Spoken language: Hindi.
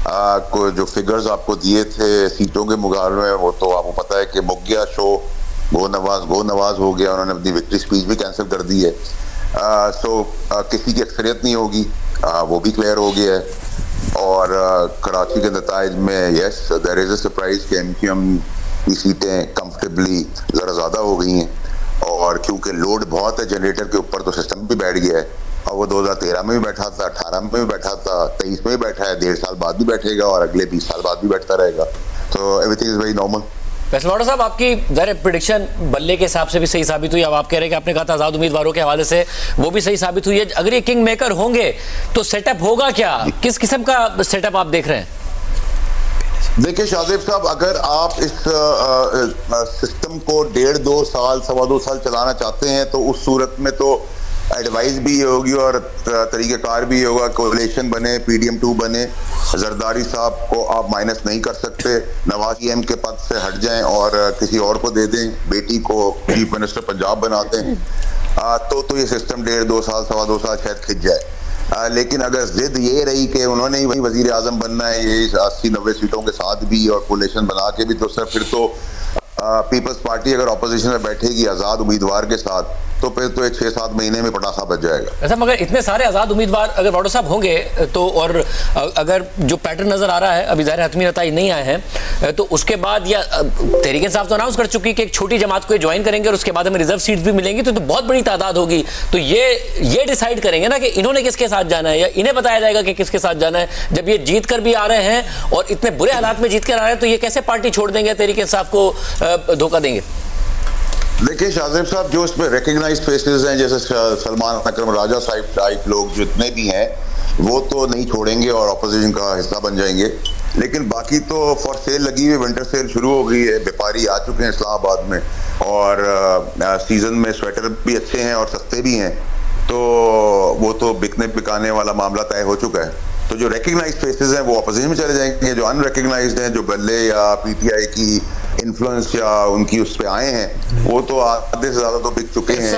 को जो फिगर्स आपको दिए थे सीटों के मुकाबले में, वो तो आपको पता है कि मुक गया शो। गो नवाज हो गया, उन्होंने अपनी विक्ट्री स्पीच भी कैंसिल कर दी है। किसी की अक्सरियत नहीं होगी, वो भी क्लियर हो गया है। और कराची के नताइज में yes there is a surprise कि MQM की सीटें कंफर्टेबली ज़रा ज़्यादा हो गई हैं, और क्योंकि लोड बहुत है जनरेटर के ऊपर तो सिस्टम भी बैठ गया है। और वो 2013 में भी बैठा था, 18 में भी बैठा था, 23 में भी बैठा है, 1.5 साल बाद भी बैठेगा और अगले 20 साल बाद भी बैठता रहेगा। तो एवरीथिंग इज वेरी नॉर्मल। वैसे वाडा साहब, आपकी ज़ाहिर प्रेडिक्शन बल्ले के हिसाब से भी सही साबित हुई। अब आप कह रहे हैं कि आपने कहा था आज़ाद उम्मीदवारों के हवाले से, वो भी सही साबित हुई है। अगर ये किंग मेकर होंगे तो सेटअप होगा क्या, किस किस्म का सेटअप आप देख रहे हैं? देखिए शाहजेब साहब, अगर आप इस सिस्टम को 1.5-2 साल, 2.25 साल चलाना चाहते हैं तो उस सूरत में तो एडवाइस भी ये होगी और तरीक़ेकार भी ये होगा, कोलिशन बने, PDM2 बने। जरदारी साहब को आप माइनस नहीं कर सकते, नवाज PM के पद से हट जाएं और किसी और को दे दें, बेटी को चीफ मिनिस्टर पंजाब बना दें, तो ये सिस्टम 1.5-2 साल, 2.25 साल शायद खिंच जाए। लेकिन अगर जिद ये रही कि उन्होंने ही वही वजीर आजम बनना है, ये 80-90 सीटों के साथ भी और कोलिशन बना के भी, तो सर फिर तो पीपल्स पार्टी अगर ऑपोजिशन में बैठेगी आज़ाद उम्मीदवार के साथ, तो फिर तो 6-7 महीने में पटाखा बच जाएगा। ऐसा मगर इतने सारे आज़ाद उम्मीदवार अगर वाडा साहब होंगे तो, और अगर जो पैटर्न नज़र आ रहा है, अभी ज़ाहिर हतमी नताइज नहीं आए हैं, तो उसके बाद या तहरीक इंसाफ तो अनाउंस कर चुकी कि एक छोटी जमात को ज्वाइन करेंगे और उसके बाद हमें रिजर्व सीट्स भी मिलेंगी, तो बहुत बड़ी तादाद होगी। तो ये डिसाइड करेंगे ना कि इन्होंने किसके साथ जाना है, या इन्हें बताया जाएगा कि किसके साथ जाना है। जब ये जीत कर भी आ रहे हैं और इतने बुरे हालात में जीत कर आ रहे हैं, तो ये कैसे पार्टी छोड़ देंगे, तहरीक इंसाफ को धोखा देंगे? देखिए शाहजेब साहब, जो इसमें रिकग्नाइज्ड फेसेस हैं, जैसे सलमान अकरम राजा साहिब टाइप लोग जितने भी हैं, वो तो नहीं छोड़ेंगे और ऑपोजिशन का हिस्सा बन जाएंगे। लेकिन बाकी तो फॉर सेल लगी हुई, विंटर सेल शुरू हो गई है, व्यापारी आ चुके हैं इस्लामाबाद में, और सीजन में स्वेटर भी अच्छे हैं और सस्ते भी हैं, तो वो तो बिकने बिकाने वाला मामला तय हो चुका है। तो जो रिकग्नाइज्ड फेसेस हैं वो ऑपोजिशन में चले जाएंगे, जो अनरिकग्नाइज्ड हैं, जो बल्ले या PTI की इन्फ्लुएंस या उनकी उस पे आए हैं, वो तो आधे से ज्यादा तो बिक चुके हैं।